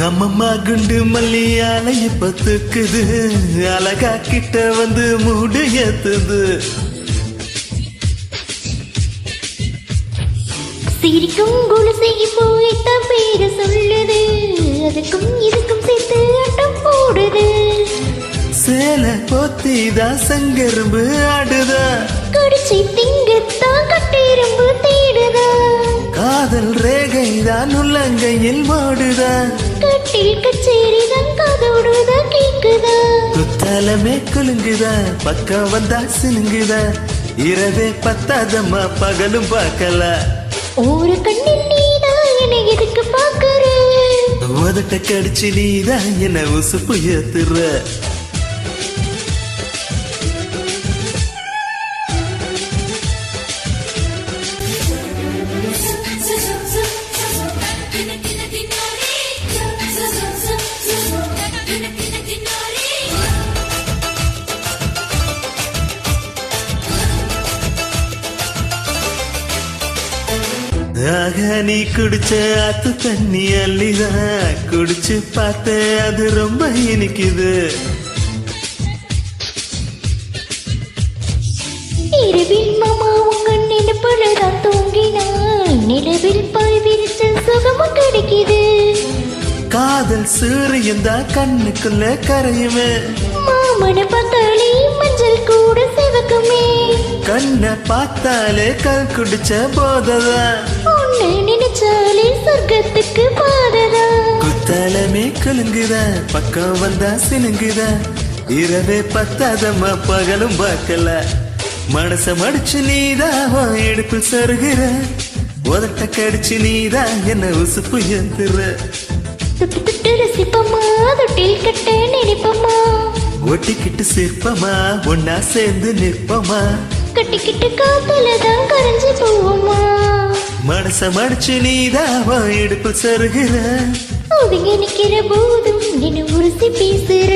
அம்மம்மா குண்டு மல்லி அலைய பத்துக்குது, அழகா கிட்ட வந்து மூடு ஏத்துது. சிரிக்கும் குலுசையை போய் பேர சொல்லுது, அதுக்கும் இதுக்கும் சேர்த்து ஆட்டம் போடுது. சேல போத்திதான் சங்கரும்பு ஆடுதா, கடிச்சி திங்கத்தான் கட்டெரும்பு தேடுதா. காதல் ரேகைதான் உள்ளங்கையில் மாடுதா, கட்டில் கச்சேரிதான் காதோடுதா கேக்குதா. குத்தாலமே குலுங்குதா, பக்கம் வந்தா சினுங்குதா. இரவே பத்தாதம்மா பகலும் பார்க்கல. ஒரு கண்ணில் நீதான் என்னை எதுக்கு பாக்குற, உதட்ட கடிச்சு நீதான் என்ன உசுப்பு ஏத்துற. ஆக நீ குடிச்ச ஆத்து தண்ணி அள்ளிதான் குடிச்சு பார்த்த, அது ரொம்ப இனிக்குது. இரவில் மாமா உங்க நினைப்புலதான் தூங்கினான், நிலவில் பாய் விரிச்ச சுகமும் கிடைக்குது. காதல் சூரியன் தான் கண்ணுக்குள்ள கரையுமே, மாமன பார்த்தாலே மஞ்சள் கூட சிவக்குமே. கண்ணை பார்த்தாலே கல் குடிச்ச போததான், உன்னை நினைச்சாலே சொர்க்கத்துக்கு பாததா. குத்தாலமே குலுங்குதா, பக்கம் வந்தா சினுங்குதா. இரவே பத்தாதம்மா பகலும் பார்க்கல. மனச மடிச்சு நீதான் எடுப்பில் சருகிற, உதட்ட கடிச்சு நீதான் என்ன உசுப்பு ஏத்துற. தொட்டு தொட்டு ரசிப்பமா, தொட்டில் கட்ட நினைப்பமா, ஒட்டிக்கிட்டு சிற்பமா ஒன்னா சேர்ந்து நிற்பமா. கட்டிக்கிட்டு காத்துலதான் கரைஞ்சு போவோமா. மனச மடிச்சு நீதான் இடுப்பு சருகிற, ஒதுங்கி நிக்கிற போதும் என்ன உருசி பேசுற.